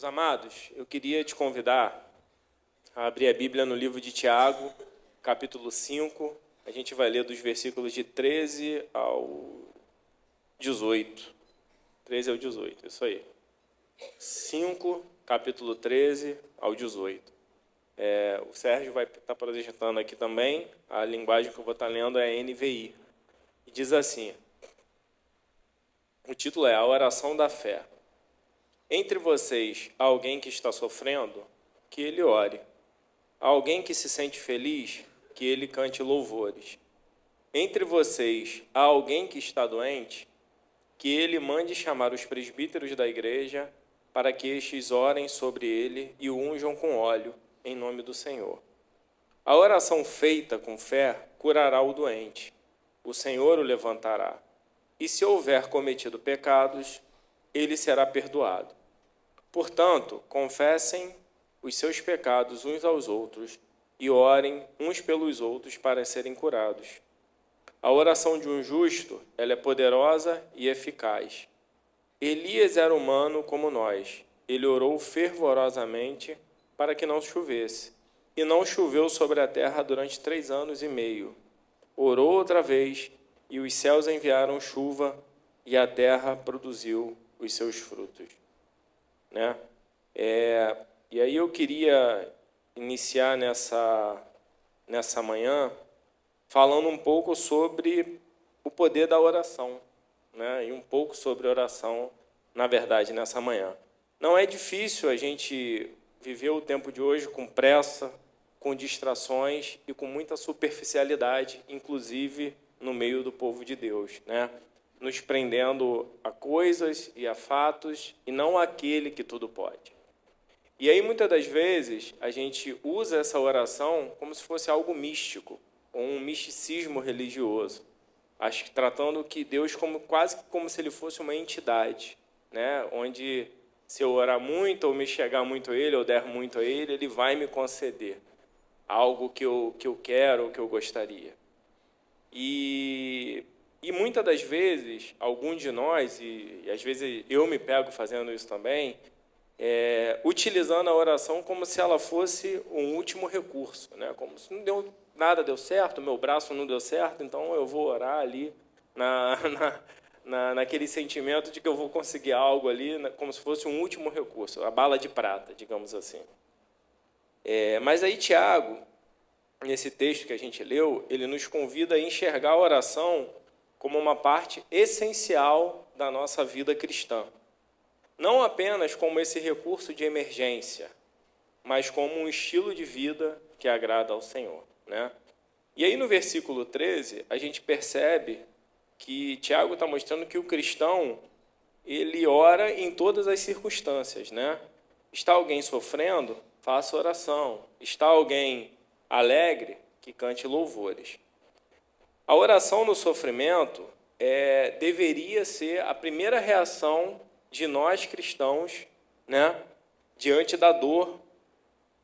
Meus amados, eu queria te convidar a abrir a Bíblia no livro de Tiago, capítulo 5. A gente vai ler dos versículos de 13 ao 18. 13 ao 18, isso aí. 5, capítulo 13 ao 18. O Sérgio vai estar projetando aqui também. A linguagem que eu vou estar lendo é NVI. E diz assim, o título é A Oração da Fé. Entre vocês, há alguém que está sofrendo, que ele ore. Há alguém que se sente feliz, que ele cante louvores. Entre vocês, há alguém que está doente, que ele mande chamar os presbíteros da igreja, para que estes orem sobre ele e o unjam com óleo, em nome do Senhor. A oração feita com fé curará o doente. O Senhor o levantará. E se houver cometido pecados, ele será perdoado. Portanto, confessem os seus pecados uns aos outros e orem uns pelos outros para serem curados. A oração de um justo, ela é poderosa e eficaz. Elias era humano como nós. Ele orou fervorosamente para que não chovesse. E não choveu sobre a terra durante 3 anos e meio. Orou outra vez, e os céus enviaram chuva, e a terra produziu os seus frutos. Né? E aí eu queria iniciar nessa manhã falando um pouco sobre o poder da oração, né? E um pouco sobre oração, na verdade, nessa manhã. Não é difícil a gente viver o tempo de hoje com pressa, com distrações e com muita superficialidade, inclusive no meio do povo de Deus, né? Nos prendendo a coisas e a fatos e não àquele que tudo pode. E aí, muitas das vezes, a gente usa essa oração como se fosse algo místico, ou um misticismo religioso, acho que tratando que Deus quase como se ele fosse uma entidade, né? Onde, se eu orar muito, ou me chegar muito a ele, ou der muito a ele, ele vai me conceder algo que eu quero, ou que eu gostaria. E muitas das vezes, alguns de nós, e às vezes eu me pego fazendo isso também, utilizando a oração como se ela fosse um último recurso, né? Como se nada deu certo, meu braço não deu certo, então eu vou orar ali naquele sentimento de que eu vou conseguir algo ali, como se fosse um último recurso, a bala de prata, digamos assim. Mas aí Tiago, nesse texto que a gente leu, ele nos convida a enxergar a oração como uma parte essencial da nossa vida cristã. Não apenas como esse recurso de emergência, mas como um estilo de vida que agrada ao Senhor, né? E aí no versículo 13, a gente percebe que Tiago está mostrando que o cristão, ele ora em todas as circunstâncias, né? Está alguém sofrendo? Faça oração. Está alguém alegre? Que cante louvores. A oração no sofrimento deveria ser a primeira reação de nós cristãos, né, diante da dor,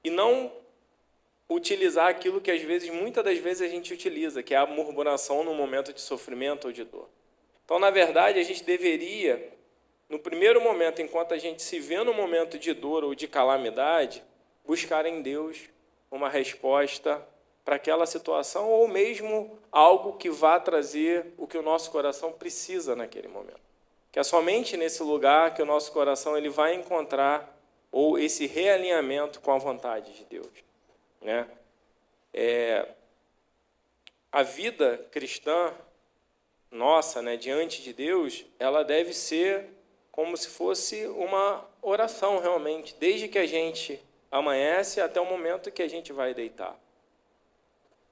e não utilizar aquilo que muitas das vezes a gente utiliza, que é a murmuração no momento de sofrimento ou de dor. Então, na verdade, a gente deveria, no primeiro momento, enquanto a gente se vê no momento de dor ou de calamidade, buscar em Deus uma resposta para aquela situação, ou mesmo algo que vá trazer o que o nosso coração precisa naquele momento. Que é somente nesse lugar que o nosso coração ele vai encontrar ou esse realinhamento com a vontade de Deus, né? A vida cristã nossa, né, diante de Deus, ela deve ser como se fosse uma oração realmente, desde que a gente amanhece até o momento que a gente vai deitar.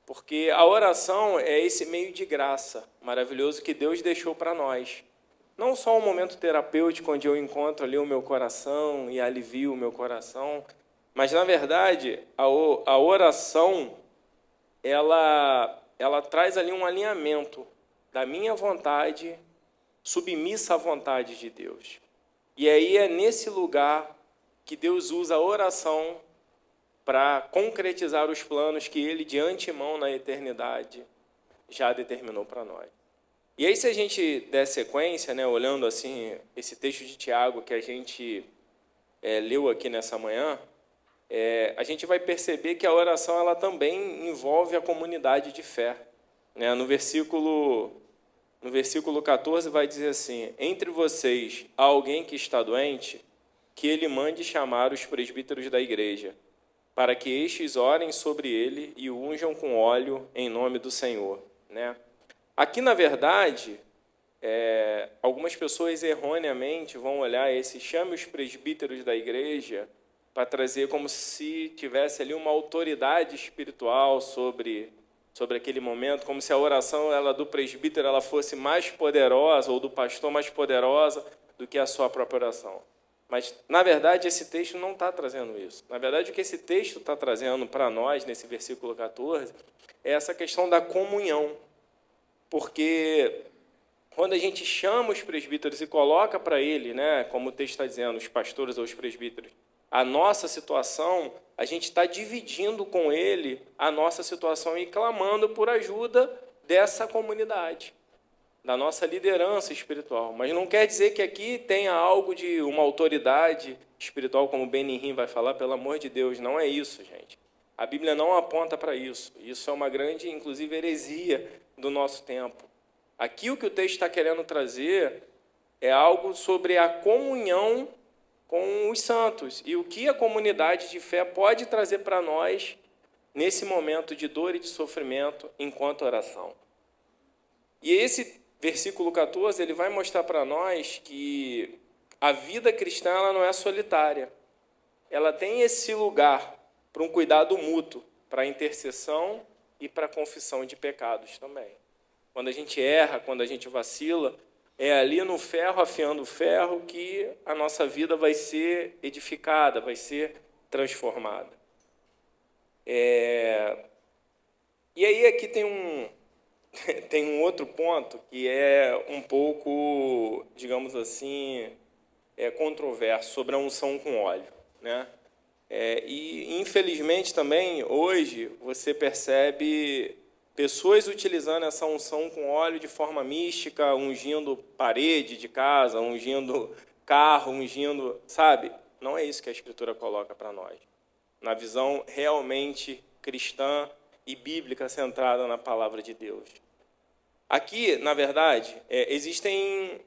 Porque a oração é esse meio de graça maravilhoso que Deus deixou para nós. Não só um momento terapêutico onde eu encontro ali o meu coração e alivio o meu coração, mas, na verdade, a oração, ela traz ali um alinhamento da minha vontade submissa à vontade de Deus. E aí é nesse lugar que Deus usa a oração para concretizar os planos que Ele, de antemão, na eternidade, já determinou para nós. E aí, se a gente der sequência, né, olhando assim esse texto de Tiago que a gente leu aqui nessa manhã, a gente vai perceber que a oração ela também envolve a comunidade de fé. Né? No versículo 14 vai dizer assim: entre vocês há alguém que está doente, que ele mande chamar os presbíteros da igreja, para que estes orem sobre ele e o unjam com óleo em nome do Senhor. Né? Aqui, na verdade, algumas pessoas erroneamente vão olhar chame os presbíteros da igreja para trazer como se tivesse ali uma autoridade espiritual sobre aquele momento, como se a oração do presbítero ela fosse mais poderosa, ou do pastor mais poderosa do que a sua própria oração. Mas, na verdade, esse texto não está trazendo isso. Na verdade, o que esse texto está trazendo para nós, nesse versículo 14, é essa questão da comunhão. Porque quando a gente chama os presbíteros e coloca para ele, né, como o texto está dizendo, os pastores ou os presbíteros, a nossa situação, a gente está dividindo com ele a nossa situação e clamando por ajuda dessa comunidade, da nossa liderança espiritual. Mas não quer dizer que aqui tenha algo de uma autoridade espiritual, como o Benihim vai falar, pelo amor de Deus. Não é isso, gente. A Bíblia não aponta para isso. Isso é uma grande, inclusive, heresia do nosso tempo. Aqui o que o texto está querendo trazer é algo sobre a comunhão com os santos e o que a comunidade de fé pode trazer para nós nesse momento de dor e de sofrimento enquanto oração. E esse versículo 14 ele vai mostrar para nós que a vida cristã ela não é solitária. Ela tem esse lugar para um cuidado mútuo, para a intercessão e para a confissão de pecados também. Quando a gente erra, quando a gente vacila, é ali no ferro, afiando o ferro, que a nossa vida vai ser edificada, vai ser transformada. E aí aqui tem um outro ponto que é um pouco, digamos assim, controverso, sobre a unção com óleo. Né? E, infelizmente, também, hoje, você percebe pessoas utilizando essa unção com óleo de forma mística, ungindo parede de casa, ungindo carro, ungindo... Sabe? Não é isso que a Escritura coloca para nós. Na visão realmente cristã e bíblica centrada na palavra de Deus. Aqui, na verdade, existem...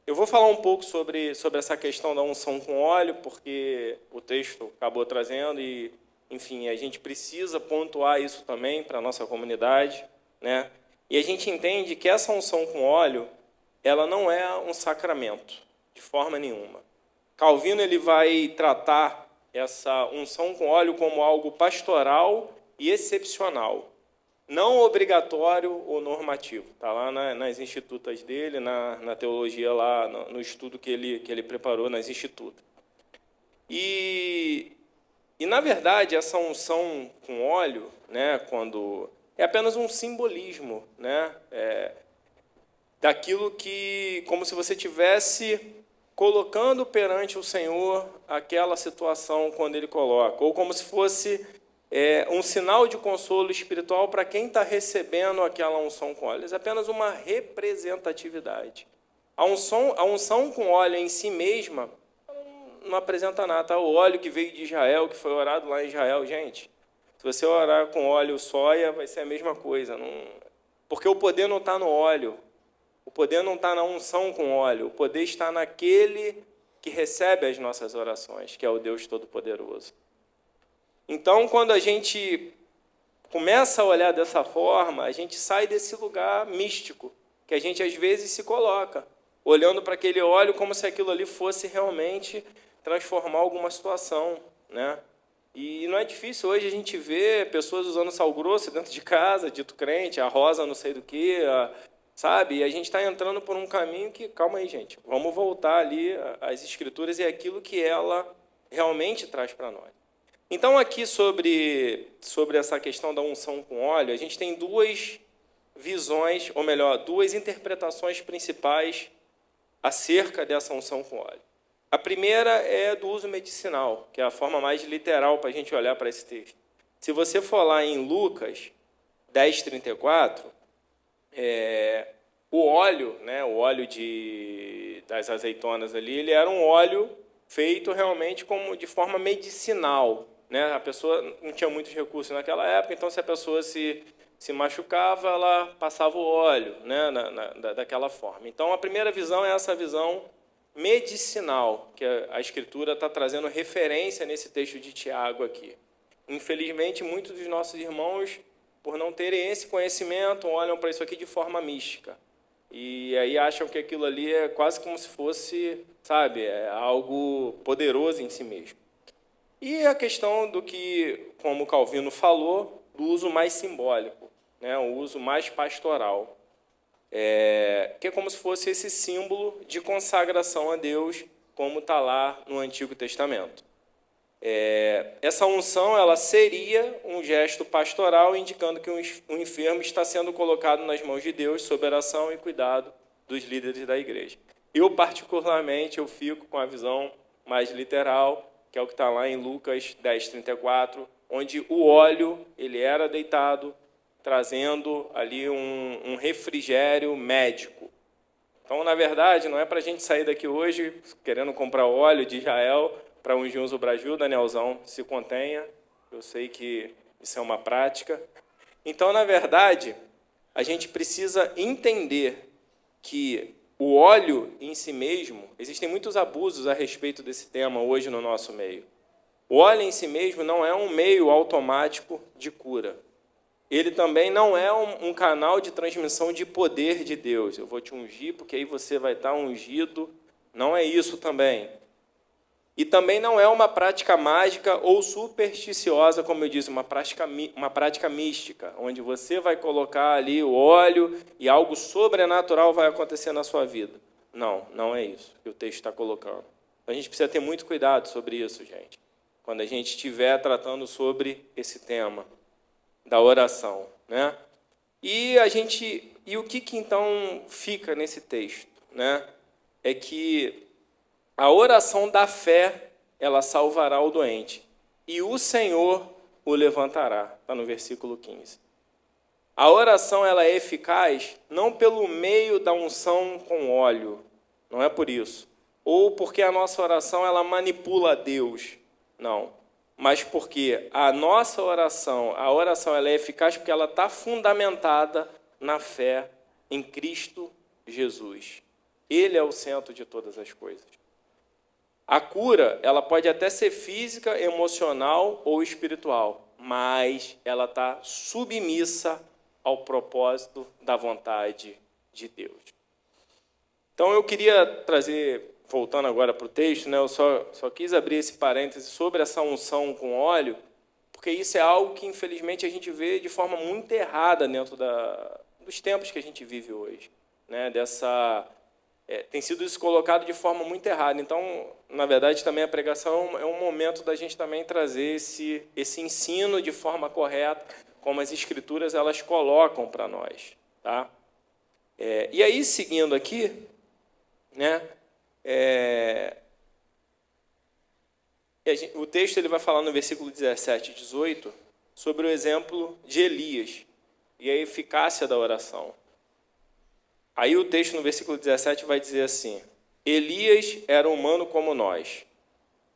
Eu vou falar um pouco sobre essa questão da unção com óleo, porque o texto acabou trazendo e, enfim, a gente precisa pontuar isso também para a nossa comunidade, né? E a gente entende que essa unção com óleo, ela não é um sacramento, de forma nenhuma. Calvino ele vai tratar essa unção com óleo como algo pastoral e excepcional, não obrigatório ou normativo. Está lá nas institutas dele, na teologia, lá no estudo que ele preparou nas institutas. E, na verdade, essa unção com óleo, né, quando é apenas um simbolismo, né, daquilo que, como se você tivesse colocando perante o Senhor aquela situação quando Ele coloca, ou como se fosse um sinal de consolo espiritual para quem está recebendo aquela unção com óleo. É apenas uma representatividade. A unção com óleo em si mesma não apresenta nada. O óleo que veio de Israel, que foi orado lá em Israel, gente, se você orar com óleo soia, vai ser a mesma coisa. Porque o poder não está no óleo. O poder não está na unção com óleo. O poder está naquele que recebe as nossas orações, que é o Deus Todo-Poderoso. Então, quando a gente começa a olhar dessa forma, a gente sai desse lugar místico, que a gente às vezes se coloca, olhando para aquele óleo como se aquilo ali fosse realmente transformar alguma situação, né? E não é difícil hoje a gente ver pessoas usando sal grosso dentro de casa, dito crente, a rosa não sei do que, sabe? E a gente está entrando por um caminho que, calma aí, gente, vamos voltar ali às Escrituras e aquilo que ela realmente traz para nós. Então, aqui sobre essa questão da unção com óleo, a gente tem duas visões, ou melhor, duas interpretações principais acerca dessa unção com óleo. A primeira é do uso medicinal, que é a forma mais literal para a gente olhar para esse texto. Se você for lá em Lucas 10:34, o óleo, né, o óleo das azeitonas ali, ele era um óleo feito realmente como de forma medicinal, né? A pessoa não tinha muitos recursos naquela época, então se a pessoa se machucava, ela passava o óleo, né? Daquela forma. Então a primeira visão é essa visão medicinal, que a Escritura está trazendo referência nesse texto de Tiago aqui. Infelizmente, muitos dos nossos irmãos, por não terem esse conhecimento, olham para isso aqui de forma mística. E aí acham que aquilo ali é quase como se fosse, sabe, algo poderoso em si mesmo. E a questão do que, como Calvino falou, do uso mais simbólico, né, o uso mais pastoral, que é como se fosse esse símbolo de consagração a Deus, como está lá no Antigo Testamento. Essa unção ela seria um gesto pastoral, indicando que um enfermo está sendo colocado nas mãos de Deus, sob oração e cuidado dos líderes da igreja. Eu, particularmente, eu fico com a visão mais literal, que é o que está lá em Lucas 10:34, onde o óleo ele era deitado, trazendo ali um refrigério médico. Então, na verdade, não é para a gente sair daqui hoje querendo comprar óleo de Israel para ungir o Brasil, Danielzão, se contenha. Eu sei que isso é uma prática. Então, na verdade, a gente precisa entender que o óleo em si mesmo, existem muitos abusos a respeito desse tema hoje no nosso meio. O óleo em si mesmo não é um meio automático de cura. Ele também não é um canal de transmissão de poder de Deus. Eu vou te ungir porque aí você vai estar ungido. Não é isso também. E também não é uma prática mágica ou supersticiosa, como eu disse, uma prática mística, onde você vai colocar ali o óleo e algo sobrenatural vai acontecer na sua vida. Não, não é isso que o texto está colocando. A gente precisa ter muito cuidado sobre isso, gente, quando a gente estiver tratando sobre esse tema da oração, né? E o que então fica nesse texto, né? É que a oração da fé, ela salvará o doente, e o Senhor o levantará. Está no versículo 15. A oração ela é eficaz não pelo meio da unção com óleo, não é por isso, ou porque a nossa oração ela manipula Deus, não, mas porque a nossa oração, ela é eficaz porque ela está fundamentada na fé em Cristo Jesus. Ele é o centro de todas as coisas. A cura, ela pode até ser física, emocional ou espiritual, mas ela está submissa ao propósito da vontade de Deus. Então, eu queria trazer, voltando agora para o texto, né, eu só quis abrir esse parêntese sobre essa unção com óleo, porque isso é algo que, infelizmente, a gente vê de forma muito errada dentro dos tempos que a gente vive hoje, né, tem sido isso colocado de forma muito errada. Então, na verdade, também a pregação é um momento da gente também trazer esse ensino de forma correta, como as Escrituras elas colocam para nós. Tá? E aí, seguindo aqui, né, o texto ele vai falar no versículo 17 e 18 sobre o exemplo de Elias e a eficácia da oração. Aí o texto no versículo 17 vai dizer assim: Elias era humano como nós.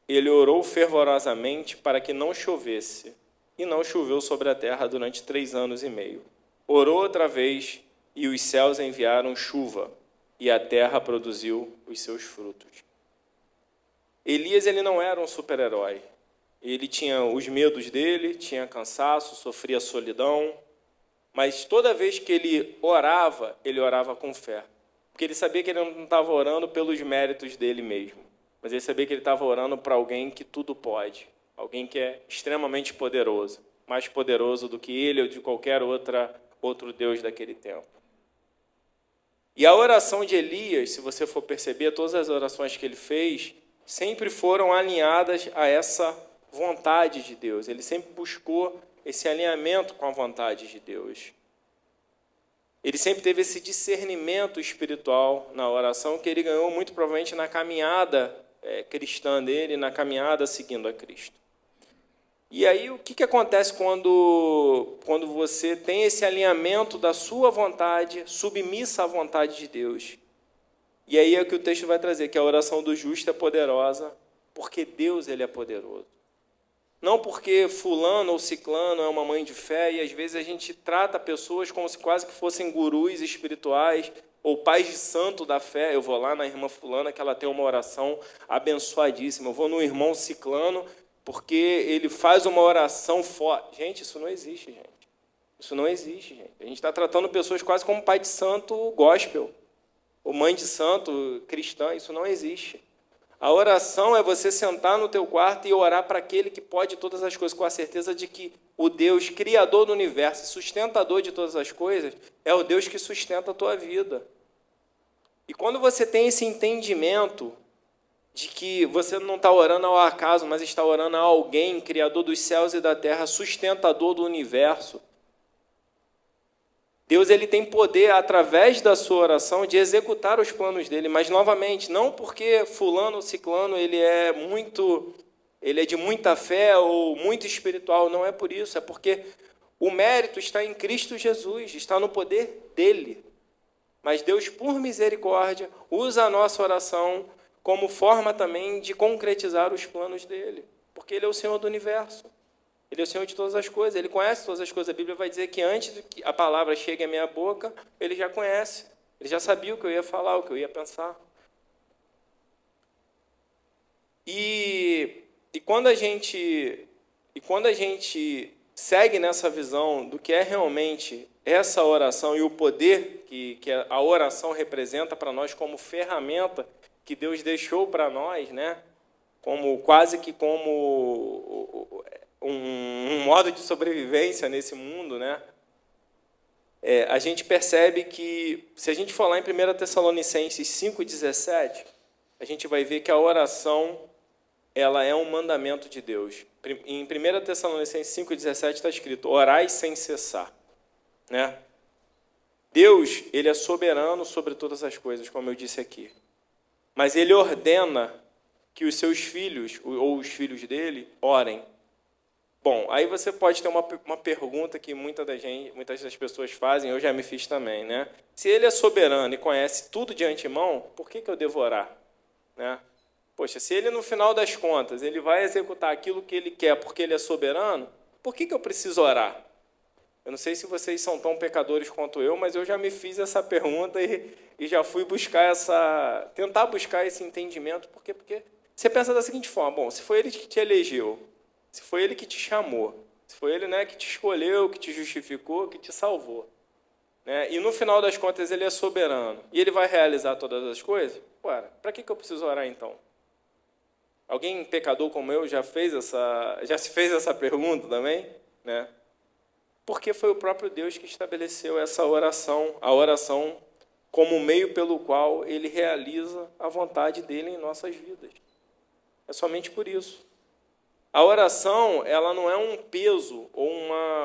Ele orou fervorosamente para que não chovesse, e não choveu sobre a terra durante 3 anos e meio. Orou outra vez, e os céus enviaram chuva, e a terra produziu os seus frutos. Elias ele não era um super-herói. Ele tinha os medos dele, tinha cansaço, sofria solidão, mas toda vez que ele orava com fé. Porque ele sabia que ele não estava orando pelos méritos dele mesmo, mas ele sabia que ele estava orando para alguém que tudo pode, alguém que é extremamente poderoso, mais poderoso do que ele ou de qualquer outro Deus daquele tempo. E a oração de Elias, se você for perceber, todas as orações que ele fez sempre foram alinhadas a essa vontade de Deus. Ele sempre buscou esse alinhamento com a vontade de Deus. Ele sempre teve esse discernimento espiritual na oração que ele ganhou muito provavelmente na caminhada cristã dele, na caminhada seguindo a Cristo. E aí o que acontece quando você tem esse alinhamento da sua vontade, submissa à vontade de Deus? E aí é o que o texto vai trazer, que a oração do justo é poderosa porque Deus ele é poderoso. Não porque fulano ou ciclano é uma mãe de fé, e às vezes a gente trata pessoas como se quase que fossem gurus espirituais ou pais de santo da fé. Eu vou lá na irmã fulana que ela tem uma oração abençoadíssima. Eu vou no irmão ciclano porque ele faz uma oração forte. Gente, isso não existe, gente. Isso não existe, gente. A gente está tratando pessoas quase como pai de santo gospel, ou mãe de santo cristã. Isso não existe. A oração é você sentar no teu quarto e orar para aquele que pode todas as coisas, com a certeza de que o Deus criador do universo, sustentador de todas as coisas, é o Deus que sustenta a tua vida. E quando você tem esse entendimento de que você não está orando ao acaso, mas está orando a alguém, criador dos céus e da terra, sustentador do universo, Deus ele tem poder, através da sua oração, de executar os planos dele. Mas, novamente, não porque fulano ou ciclano ele é de muita fé ou muito espiritual. Não é por isso. É porque o mérito está em Cristo Jesus, está no poder dele. Mas Deus, por misericórdia, usa a nossa oração como forma também de concretizar os planos dele. Porque ele é o Senhor do universo. Ele é o Senhor de todas as coisas, ele conhece todas as coisas. A Bíblia vai dizer que antes de que a palavra chegue à minha boca, ele já conhece. Ele já sabia o que eu ia falar, o que eu ia pensar. E quando a gente segue nessa visão do que é realmente essa oração e o poder que a oração representa para nós como ferramenta que Deus deixou para nós, né? Quase que como um modo de sobrevivência nesse mundo, né? A gente percebe que, se a gente for lá em 1 Tessalonicenses 5,17, a gente vai ver que a oração ela é um mandamento de Deus. Em 1 Tessalonicenses 5,17 está escrito: orai sem cessar. Né? Deus ele é soberano sobre todas as coisas, como eu disse aqui. Mas ele ordena que os seus filhos, ou os filhos dele, orem. Bom, aí você pode ter uma pergunta que muitas das pessoas fazem, eu já me fiz também, né? Se ele é soberano e conhece tudo de antemão, por que eu devo orar? Né? Poxa, se ele, no final das contas, ele vai executar aquilo que ele quer porque ele é soberano, por que eu preciso orar? Eu não sei se vocês são tão pecadores quanto eu, mas eu já me fiz essa pergunta e já fui tentar buscar esse entendimento. Porque você pensa da seguinte forma: bom, se foi ele que te elegeu, se foi ele que te chamou, se foi ele, né, que te escolheu, que te justificou, que te salvou, né, e no final das contas ele é soberano e ele vai realizar todas as coisas, para que eu preciso orar então? Alguém pecador como eu já se fez essa pergunta também? Né? Porque foi o próprio Deus que estabeleceu essa oração, a oração como meio pelo qual ele realiza a vontade dele em nossas vidas. É somente por isso. A oração, ela não é um peso ou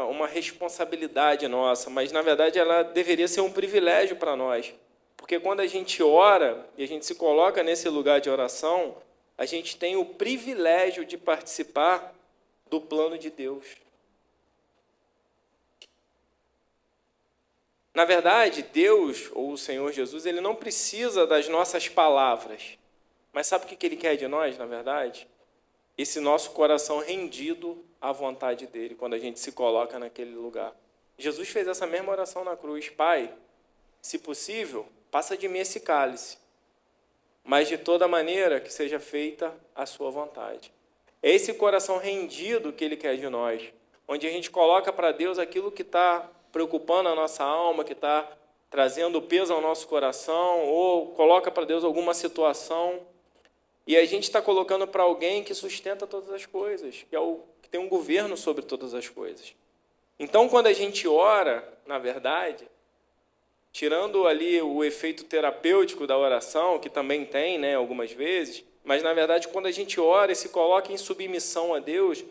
uma responsabilidade nossa, mas, na verdade, ela deveria ser um privilégio para nós. Porque quando a gente ora e a gente se coloca nesse lugar de oração, a gente tem o privilégio de participar do plano de Deus. Na verdade, Deus, ou o Senhor Jesus, ele não precisa das nossas palavras. Mas sabe o que ele quer de nós, na verdade? Esse nosso coração rendido à vontade dele, quando a gente se coloca naquele lugar. Jesus fez essa mesma oração na cruz: Pai, se possível, passa de mim esse cálice, mas de toda maneira que seja feita a sua vontade. É esse coração rendido que ele quer de nós, onde a gente coloca para Deus aquilo que está preocupando a nossa alma, que está trazendo peso ao nosso coração, ou coloca para Deus alguma situação. E a gente está colocando para alguém que sustenta todas as coisas, que tem um governo sobre todas as coisas. Então, quando a gente ora, na verdade, tirando ali o efeito terapêutico da oração, que também tem, né, algumas vezes, mas, na verdade, quando a gente ora e se coloca em submissão a Deus,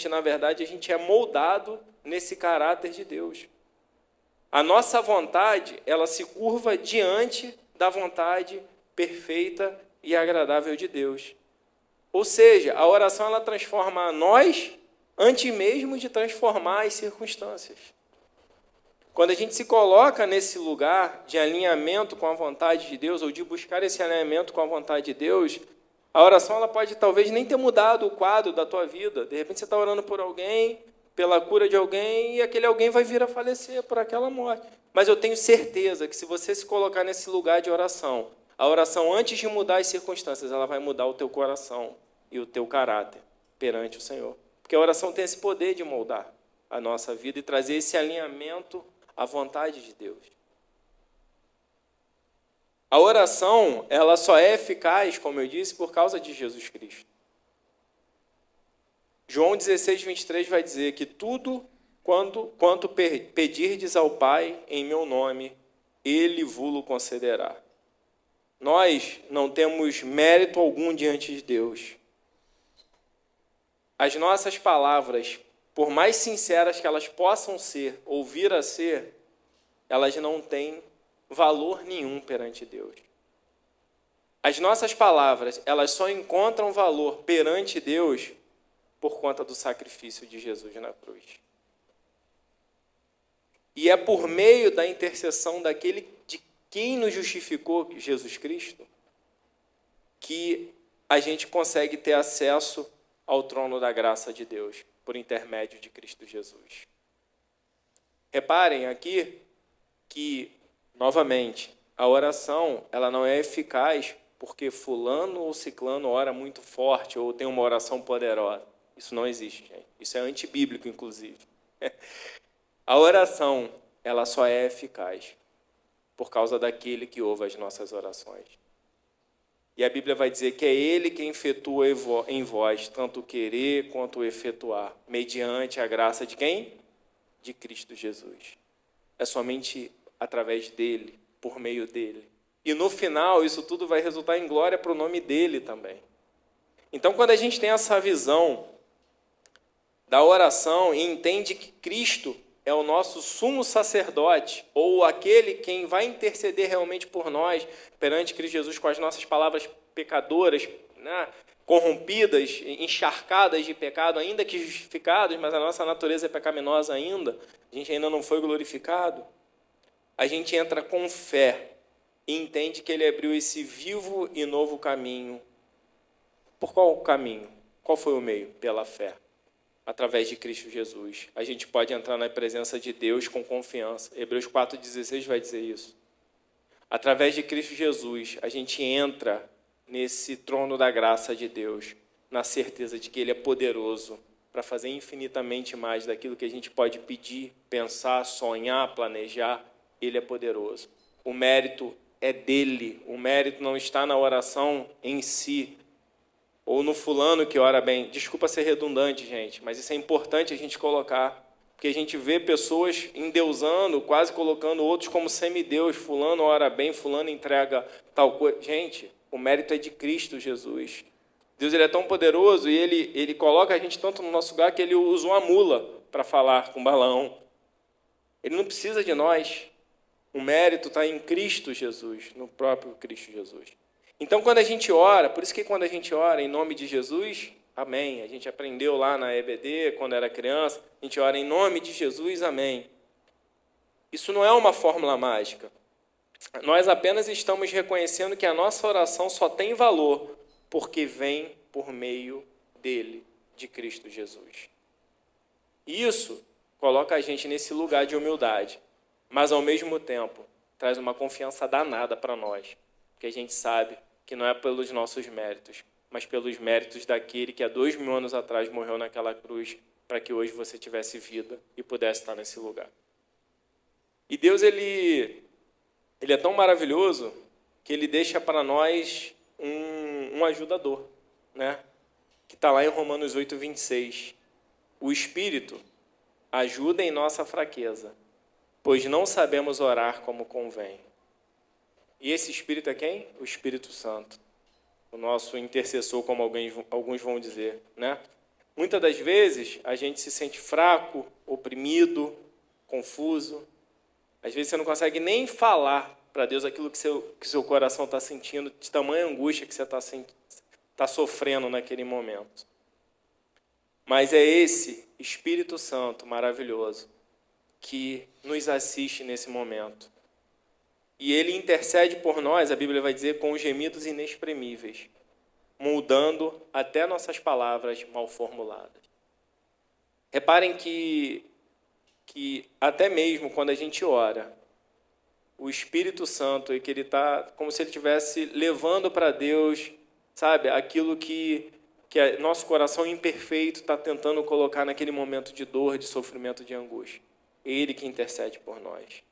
na verdade, a gente é moldado nesse caráter de Deus. A nossa vontade, ela se curva diante da vontade perfeita e agradável de Deus. Ou seja, a oração ela transforma a nós antes mesmo de transformar as circunstâncias. Quando a gente se coloca nesse lugar de alinhamento com a vontade de Deus, ou de buscar esse alinhamento com a vontade de Deus, A oração ela pode talvez nem ter mudado o quadro da tua vida. De repente você está orando por alguém, pela cura de alguém, e aquele alguém vai vir a falecer por aquela morte. Mas eu tenho certeza que se você se colocar nesse lugar de oração, a oração, antes de mudar as circunstâncias, ela vai mudar o teu coração e o teu caráter perante o Senhor. Porque a oração tem esse poder de moldar a nossa vida e trazer esse alinhamento à vontade de Deus. A oração, ela só é eficaz, como eu disse, por causa de Jesus Cristo. João 16, 23 vai dizer que tudo quanto pedirdes ao Pai em meu nome, Ele vos concederá. Nós não temos mérito algum diante de Deus. As nossas palavras, por mais sinceras que elas possam ser, ou vir a ser, elas não têm valor nenhum perante Deus. As nossas palavras, elas só encontram valor perante Deus por conta do sacrifício de Jesus na cruz. E é por meio da intercessão daquele de quem nos justificou, Jesus Cristo, que a gente consegue ter acesso ao trono da graça de Deus, por intermédio de Cristo Jesus. Reparem aqui que, novamente, a oração ela não é eficaz porque fulano ou ciclano ora muito forte ou tem uma oração poderosa. Isso não existe, gente. Isso é antibíblico, inclusive. A oração ela só é eficaz por causa daquele que ouve as nossas orações. E a Bíblia vai dizer que é Ele quem efetua em vós tanto o querer quanto o efetuar, mediante a graça de quem? De Cristo Jesus. É somente através dele, por meio dele. E no final, isso tudo vai resultar em glória para o nome dele também. Então, quando a gente tem essa visão da oração e entende que Cristo é o nosso sumo sacerdote, ou aquele quem vai interceder realmente por nós, perante Cristo Jesus, com as nossas palavras pecadoras, né, corrompidas, encharcadas de pecado, ainda que justificados, mas a nossa natureza é pecaminosa ainda, a gente ainda não foi glorificado, a gente entra com fé e entende que Ele abriu esse vivo e novo caminho. Por qual caminho? Qual foi o meio? Pela fé. Através de Cristo Jesus. A gente pode entrar na presença de Deus com confiança. Hebreus 4,16 vai dizer isso. Através de Cristo Jesus, a gente entra nesse trono da graça de Deus, na certeza de que Ele é poderoso para fazer infinitamente mais daquilo que a gente pode pedir, pensar, sonhar, planejar. Ele é poderoso. O mérito é dele. O mérito não está na oração em si, ou no fulano que ora bem. Desculpa ser redundante, gente, mas isso é importante a gente colocar, porque a gente vê pessoas endeusando, quase colocando outros como semideus. Fulano ora bem, fulano entrega tal coisa. Gente, o mérito é de Cristo Jesus. Deus ele é tão poderoso e ele coloca a gente tanto no nosso lugar que ele usa uma mula para falar com Balaão. Ele não precisa de nós. O mérito está em Cristo Jesus, no próprio Cristo Jesus. Então, quando a gente ora, por isso que quando a gente ora em nome de Jesus, amém. A gente aprendeu lá na EBD, quando era criança, a gente ora em nome de Jesus, amém. Isso não é uma fórmula mágica. Nós apenas estamos reconhecendo que a nossa oração só tem valor porque vem por meio dele, de Cristo Jesus. Isso coloca a gente nesse lugar de humildade, mas ao mesmo tempo traz uma confiança danada para nós, porque a gente sabe que não é pelos nossos méritos, mas pelos méritos daquele que há 2000 anos atrás morreu naquela cruz para que hoje você tivesse vida e pudesse estar nesse lugar. E Deus, ele é tão maravilhoso que ele deixa para nós um ajudador, né? Que está lá em Romanos 8, 26. O Espírito ajuda em nossa fraqueza, pois não sabemos orar como convém. E esse Espírito é quem? O Espírito Santo. O nosso intercessor, como alguns vão dizer, né? Muitas das vezes, a gente se sente fraco, oprimido, confuso. Às vezes, você não consegue nem falar para Deus aquilo que seu coração está sentindo, de tamanha angústia que você está sofrendo naquele momento. Mas é esse Espírito Santo maravilhoso que nos assiste nesse momento. E ele intercede por nós, a Bíblia vai dizer, com gemidos inexprimíveis. moldando até nossas palavras mal formuladas. Reparem que até mesmo quando a gente ora, o Espírito Santo, que ele está como se ele estivesse levando para Deus, sabe, aquilo que nosso coração imperfeito está tentando colocar naquele momento de dor, de sofrimento, de angústia. É Ele que intercede por nós.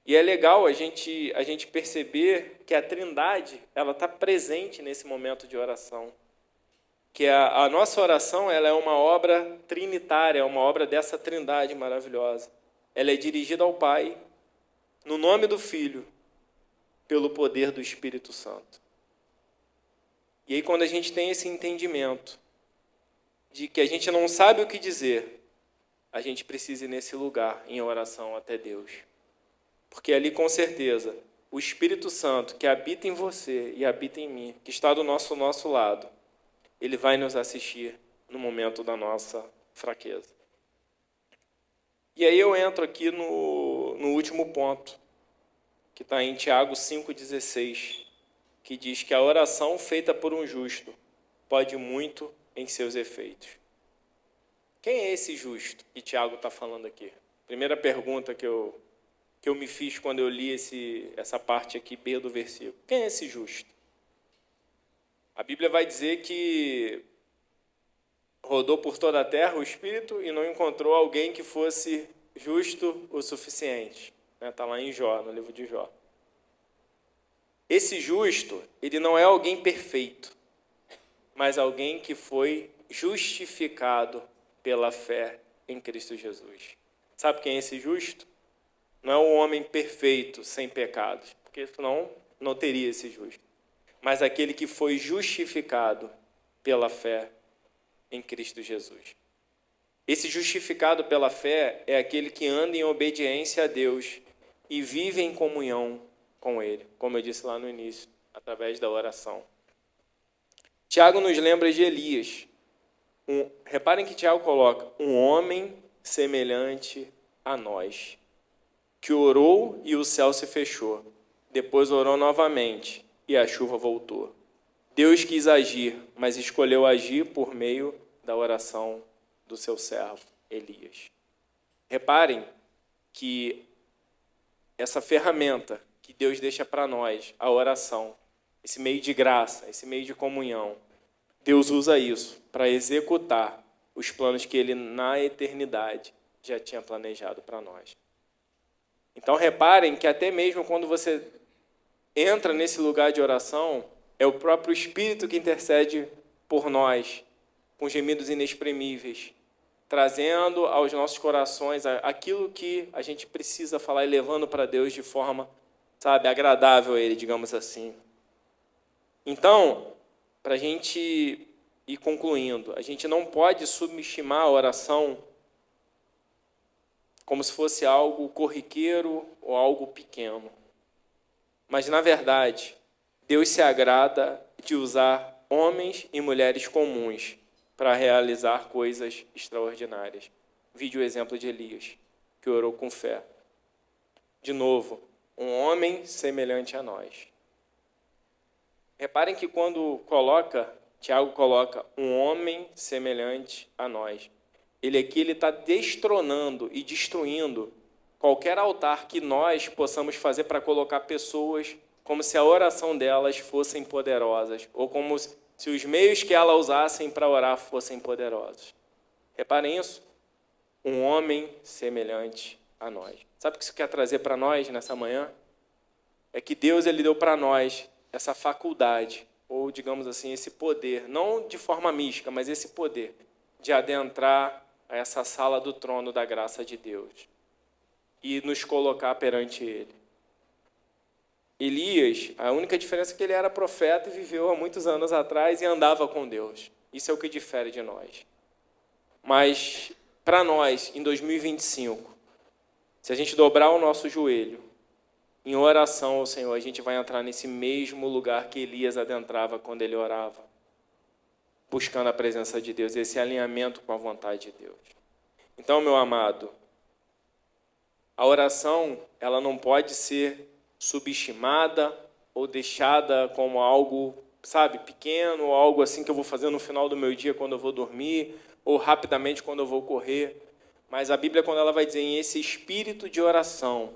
E é legal a gente perceber que a Trindade ela está presente nesse momento de oração. Que a nossa oração ela é uma obra trinitária, é uma obra dessa Trindade maravilhosa. Ela é dirigida ao Pai, no nome do Filho, pelo poder do Espírito Santo. E aí, quando a gente tem esse entendimento de que a gente não sabe o que dizer, a gente precisa ir nesse lugar, em oração até Deus. Porque ali, com certeza, o Espírito Santo, que habita em você e habita em mim, que está do nosso lado, ele vai nos assistir no momento da nossa fraqueza. E aí eu entro aqui no último ponto, que está em Tiago 5,16, que diz que a oração feita por um justo pode muito em seus efeitos. Quem é esse justo que Tiago está falando aqui? Primeira pergunta que eu me fiz quando eu li essa parte aqui, B do versículo. Quem é esse justo? A Bíblia vai dizer que rodou por toda a terra o Espírito e não encontrou alguém que fosse justo o suficiente. Está lá em Jó, no livro de Jó. Esse justo, ele não é alguém perfeito, mas alguém que foi justificado pela fé em Cristo Jesus. Sabe quem é esse justo? Não é um homem perfeito, sem pecados, porque senão não teria esse justo. Mas aquele que foi justificado pela fé em Cristo Jesus. Esse justificado pela fé é aquele que anda em obediência a Deus e vive em comunhão com Ele, como eu disse lá no início, através da oração. Tiago nos lembra de Elias. Reparem que Tiago coloca um homem semelhante a nós, que orou e o céu se fechou. Depois orou novamente e a chuva voltou. Deus quis agir, mas escolheu agir por meio da oração do seu servo, Elias. Reparem que essa ferramenta que Deus deixa para nós, a oração, esse meio de graça, esse meio de comunhão, Deus usa isso para executar os planos que Ele, na eternidade, já tinha planejado para nós. Então, reparem que até mesmo quando você entra nesse lugar de oração, é o próprio Espírito que intercede por nós, com gemidos inexprimíveis, trazendo aos nossos corações aquilo que a gente precisa falar e levando para Deus de forma, sabe, agradável a Ele, digamos assim. Então, para a gente ir concluindo, a gente não pode subestimar a oração como se fosse algo corriqueiro ou algo pequeno. Mas, na verdade, Deus se agrada de usar homens e mulheres comuns para realizar coisas extraordinárias. Vide o exemplo de Elias, que orou com fé. De novo, um homem semelhante a nós. Reparem que quando Tiago coloca um homem semelhante a nós, ele está destronando e destruindo qualquer altar que nós possamos fazer para colocar pessoas como se a oração delas fossem poderosas, ou como se os meios que ela usassem para orar fossem poderosos. Reparem isso. Um homem semelhante a nós. Sabe o que isso quer trazer para nós nessa manhã? É que Deus ele deu para nós essa faculdade, ou digamos assim, esse poder, não de forma mística, mas esse poder de adentrar a essa sala do trono da graça de Deus e nos colocar perante Ele. Elias, a única diferença é que ele era profeta e viveu há muitos anos atrás e andava com Deus. Isso é o que difere de nós. Mas, para nós, em 2025, se a gente dobrar o nosso joelho em oração ao Senhor, a gente vai entrar nesse mesmo lugar que Elias adentrava quando ele orava, buscando a presença de Deus, esse alinhamento com a vontade de Deus. Então, meu amado, a oração, ela não pode ser subestimada ou deixada como algo sabe, pequeno, ou algo assim que eu vou fazer no final do meu dia quando eu vou dormir, ou rapidamente quando eu vou correr. Mas a Bíblia, quando ela vai dizer em esse espírito de oração,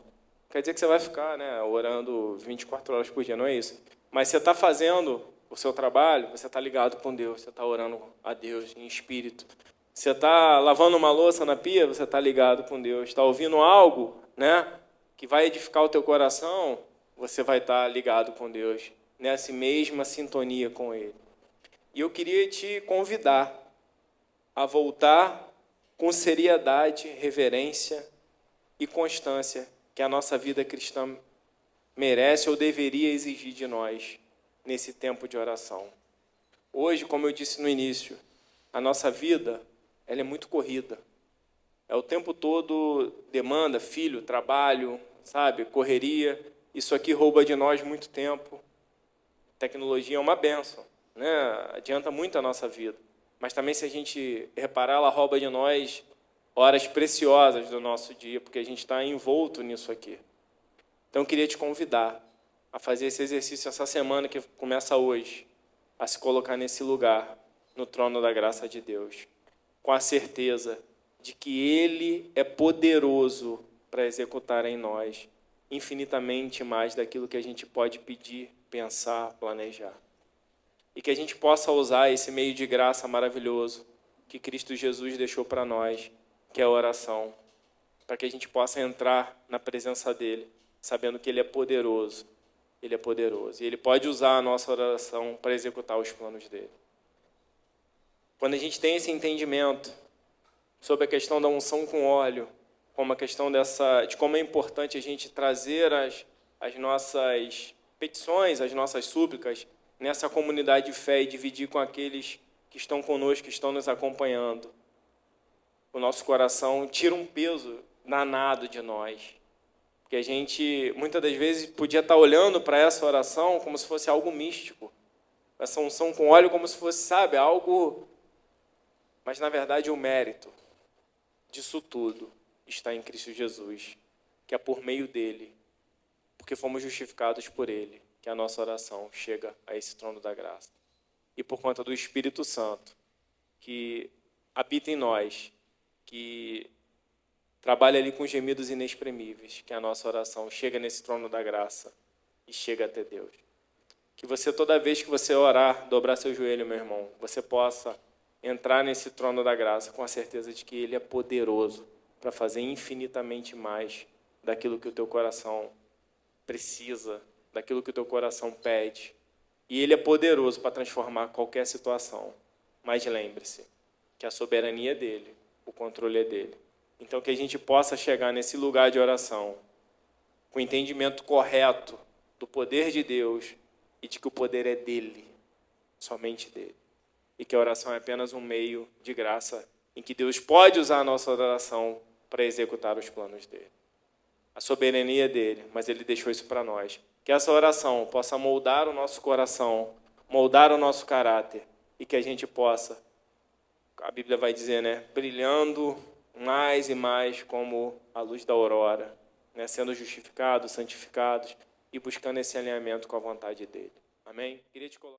quer dizer que você vai ficar, né, orando 24 horas por dia, não é isso? Mas você está fazendo o seu trabalho, você está ligado com Deus, você está orando a Deus em espírito. Você está lavando uma louça na pia, você está ligado com Deus. Está ouvindo algo, né, que vai edificar o teu coração, você vai estar ligado com Deus, nessa mesma sintonia com Ele. E eu queria te convidar a voltar com seriedade, reverência e constância que a nossa vida cristã merece ou deveria exigir de nós nesse tempo de oração. Hoje, como eu disse no início, a nossa vida ela é muito corrida. É o tempo todo demanda, filho, trabalho, sabe, correria. Isso aqui rouba de nós muito tempo. Tecnologia é uma bênção, né? Adianta muito a nossa vida. Mas também, se a gente reparar, ela rouba de nós horas preciosas do nosso dia, porque a gente está envolto nisso aqui. Então, eu queria te convidar a fazer esse exercício essa semana que começa hoje, a se colocar nesse lugar, no trono da graça de Deus, com a certeza de que Ele é poderoso para executar em nós infinitamente mais daquilo que a gente pode pedir, pensar, planejar. E que a gente possa usar esse meio de graça maravilhoso que Cristo Jesus deixou para nós, que é a oração, para que a gente possa entrar na presença dEle, sabendo que Ele é poderoso. Ele é poderoso. E Ele pode usar a nossa oração para executar os planos dEle. Quando a gente tem esse entendimento sobre a questão da unção com óleo, como a questão de como é importante a gente trazer as nossas petições, as nossas súplicas, nessa comunidade de fé e dividir com aqueles que estão conosco, que estão nos acompanhando. O nosso coração tira um peso danado de nós. Porque a gente, muitas das vezes, podia estar olhando para essa oração como se fosse algo místico. Essa unção com óleo como se fosse, sabe, algo... Mas, na verdade, o mérito disso tudo está em Cristo Jesus, que é por meio dele, porque fomos justificados por ele, que a nossa oração chega a esse trono da graça. E por conta do Espírito Santo, que habita em nós, que trabalha ali com gemidos inexprimíveis, que a nossa oração chega nesse trono da graça e chega até Deus. Que você, toda vez que você orar, dobrar seu joelho, meu irmão, você possa entrar nesse trono da graça com a certeza de que Ele é poderoso para fazer infinitamente mais daquilo que o teu coração precisa, daquilo que o teu coração pede. E Ele é poderoso para transformar qualquer situação. Mas lembre-se que a soberania é dEle, o controle é dEle. Então, que a gente possa chegar nesse lugar de oração com o entendimento correto do poder de Deus e de que o poder é dEle, somente dEle. E que a oração é apenas um meio de graça em que Deus pode usar a nossa oração para executar os planos dEle. A soberania é dEle, mas Ele deixou isso para nós. Que essa oração possa moldar o nosso coração, moldar o nosso caráter e que a gente possa, a Bíblia vai dizer, né, brilhando mais e mais como a luz da aurora, né, sendo justificados, santificados e buscando esse alinhamento com a vontade dEle. Amém? Queria te colocar